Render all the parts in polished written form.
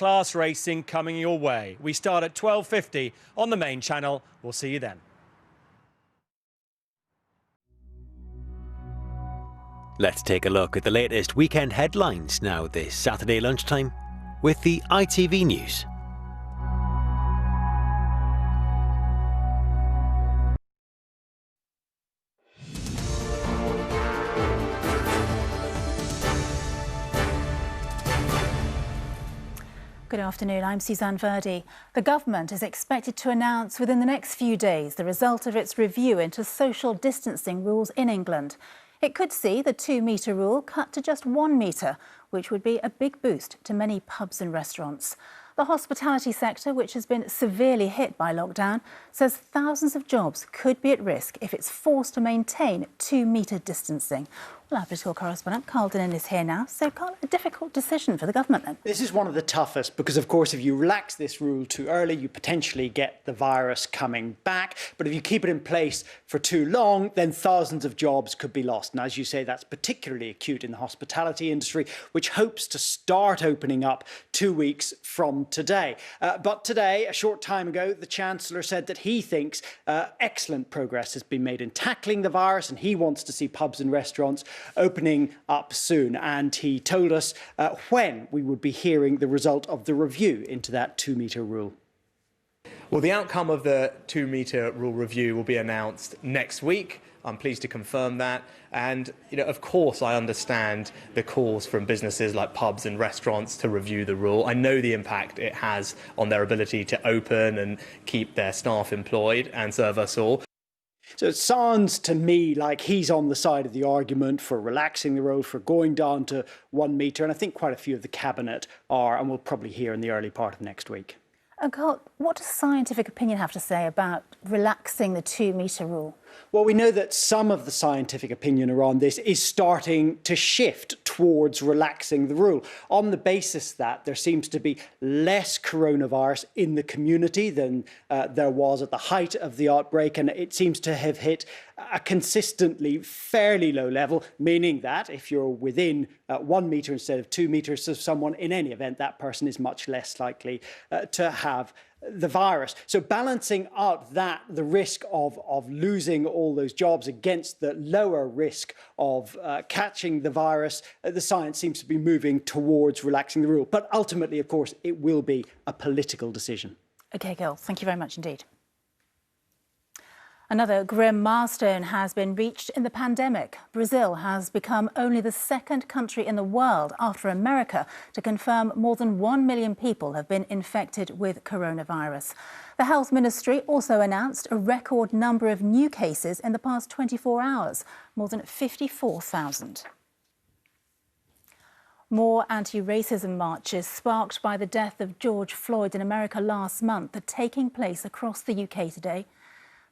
world-class racing coming your way. We start at 12:50 on the main channel. We'll see you then. Let's take a look at the latest weekend headlines now this Saturday lunchtime with the ITV News. Good afternoon, I'm Susanne Virdee. The government is expected to announce within the next few days the result of its review into social distancing rules in England. It could see the 2-metre rule cut to just 1 metre, which would be a big boost to many pubs and restaurants. The hospitality sector, which has been severely hit by lockdown, says thousands of jobs could be at risk if it's forced to maintain 2-metre distancing. Well, our political correspondent, Dinnen, is here now. So, Carl, a difficult decision for the government then? This is one of the toughest because, of course, if you relax this rule too early, you potentially get the virus coming back. But if you keep it in place for too long, then thousands of jobs could be lost. And as you say, that's particularly acute in the hospitality industry, which hopes to start opening up 2 weeks from today. But today, a short time ago, the Chancellor said that he thinks excellent progress has been made in tackling the virus, and he wants to see pubs and restaurants opening up soon. And he told us when we would be hearing the result of the review into that 2-metre rule. Well, the outcome of the 2-metre rule review will be announced next week. I'm pleased to confirm that. And, of course, I understand the calls from businesses like pubs and restaurants to review the rule. I know the impact it has on their ability to open and keep their staff employed and serve us all. So it sounds to me like he's on the side of the argument for relaxing the rule, for going down to 1 metre, and I think quite a few of the Cabinet are, and we'll probably hear in the early part of next week. And Carl, what does scientific opinion have to say about relaxing the 2-metre rule? Well, we know that some of the scientific opinion around this is starting to shift towards relaxing the rule on the basis that there seems to be less coronavirus in the community than there was at the height of the outbreak, and it seems to have hit a consistently fairly low level, meaning that if you're within 1 metre instead of 2 metres of someone, in any event, that person is much less likely to have the virus. So balancing out the risk of losing all those jobs against the lower risk of catching the virus, the science seems to be moving towards relaxing the rule. But ultimately, of course, it will be a political decision. OK, Gil, thank you very much indeed. Another grim milestone has been reached in the pandemic. Brazil has become only the second country in the world after America to confirm more than 1 million people have been infected with coronavirus. The Health Ministry also announced a record number of new cases in the past 24 hours, more than 54,000. More anti-racism marches sparked by the death of George Floyd in America last month are taking place across the UK today.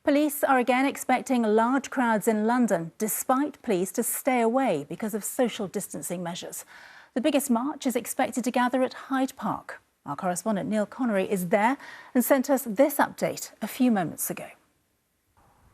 Police are again expecting large crowds in London, despite pleas to stay away because of social distancing measures. The biggest march is expected to gather at Hyde Park. Our correspondent Neil Connery is there and sent us this update a few moments ago.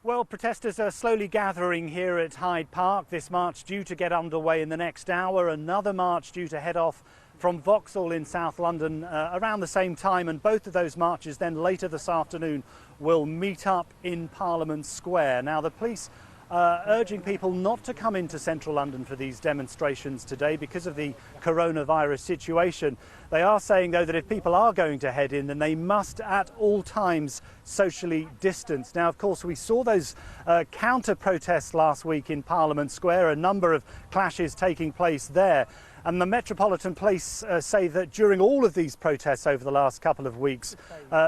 Well, protesters are slowly gathering here at Hyde Park. This march due to get underway in the next hour. Another march due to head off from Vauxhall in South London around the same time, and both of those marches then later this afternoon will meet up in Parliament Square. Now, the police urging people not to come into central London for these demonstrations today because of the coronavirus situation. They are saying, though, that if people are going to head in, then they must at all times socially distance. Now, of course, we saw those counter-protests last week in Parliament Square, a number of clashes taking place there. And the Metropolitan Police say that during all of these protests over the last couple of weeks,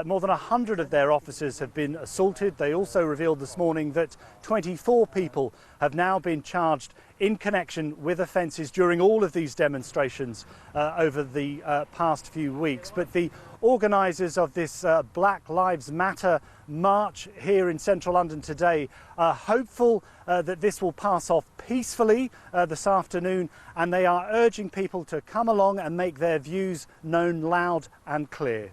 more than 100 of their officers have been assaulted. They also revealed this morning that 24 people have now been charged in connection with offences during all of these demonstrations over the past few weeks. But the organisers of this Black Lives Matter march here in central London today are hopeful that this will pass off peacefully this afternoon, and they are urging people to come along and make their views known loud and clear.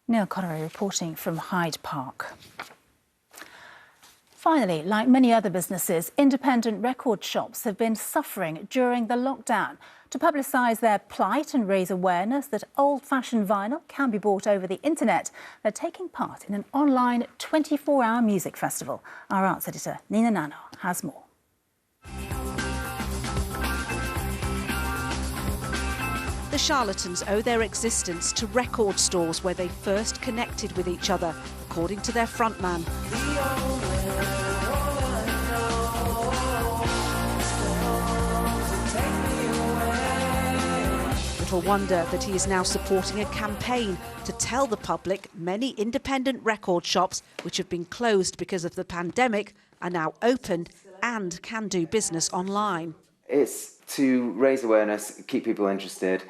Neil Connery reporting from Hyde Park. Finally, like many other businesses, independent record shops have been suffering during the lockdown. To publicise their plight and raise awareness that old-fashioned vinyl can be bought over the internet, they're taking part in an online 24-hour music festival. Our arts editor, Nannar, has more. The charlatans owe their existence to record stores where they first connected with each other, according to their frontman. Little wonder that he is now supporting a campaign to tell the public many independent record shops, which have been closed because of the pandemic, are now open and can do business online. It's to raise awareness, keep people interested,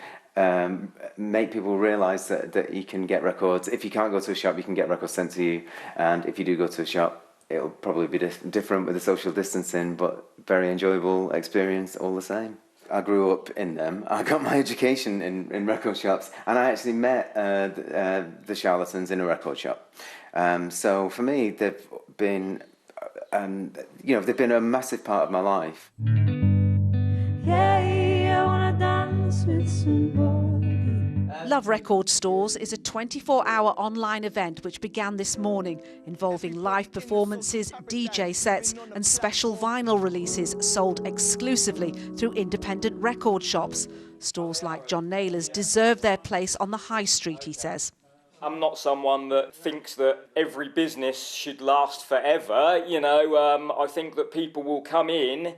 make people realise that you can get records. If you can't go to a shop, you can get records sent to you. And if you do go to a shop, it'll probably be different with the social distancing, but very enjoyable experience all the same. I grew up in them. I got my education in record shops, and I actually met the charlatans in a record shop. So for me, they've been, they've been a massive part of my life. I wanna dance with somebody. Love Record Stores is a 24-hour online event which began this morning, involving live performances, DJ sets and special vinyl releases sold exclusively through independent record shops. Stores like John Naylor's deserve their place on the high street, he says. I'm not someone that thinks that every business should last forever. I think that people will come in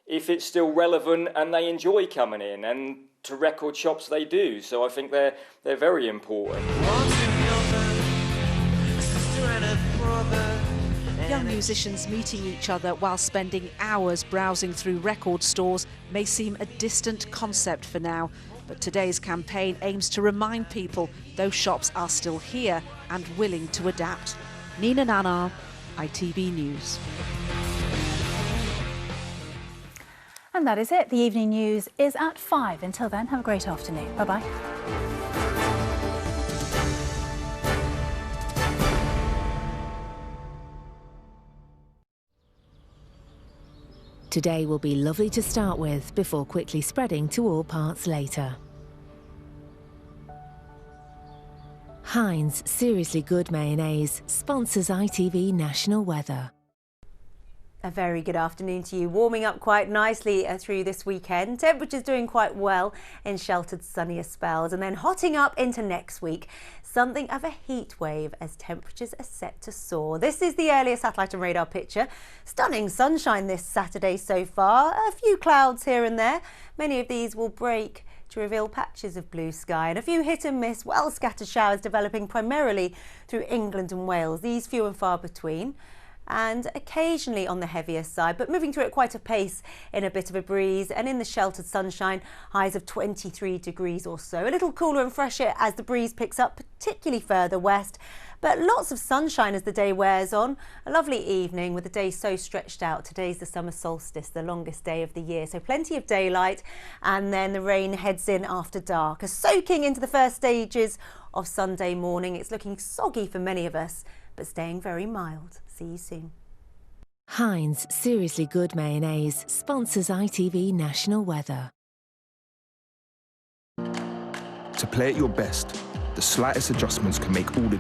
if it's still relevant and they enjoy coming in, and to record shops they do. So I think they're very important. Young musicians meeting each other while spending hours browsing through record stores may seem a distant concept for now, but today's campaign aims to remind people those shops are still here and willing to adapt. Nannar, ITV News. And that is it. The evening news is at 5. Until then, have a great afternoon. Bye-bye. Today will be lovely to start with before quickly spreading to all parts later. Heinz Seriously Good Mayonnaise sponsors ITV National Weather. A very good afternoon to you. Warming up quite nicely through this weekend. Temperatures doing quite well in sheltered sunnier spells, and then hotting up into next week. Something of a heat wave as temperatures are set to soar. This is the earlier satellite and radar picture. Stunning sunshine this Saturday so far. A few clouds here and there. Many of these will break to reveal patches of blue sky, and a few hit and miss, well scattered showers developing primarily through England and Wales. These few and far between, and occasionally on the heavier side, but moving through at quite a pace in a bit of a breeze, and in the sheltered sunshine, highs of 23 degrees or so. A little cooler and fresher as the breeze picks up, particularly further west, but lots of sunshine as the day wears on. A lovely evening with the day so stretched out. Today's the summer solstice, the longest day of the year, so plenty of daylight, and then the rain heads in after dark. Soaking into the first stages of Sunday morning. It's looking soggy for many of us, but staying very mild. See you soon. Heinz Seriously Good Mayonnaise sponsors ITV National Weather. To play at your best, the slightest adjustments can make all the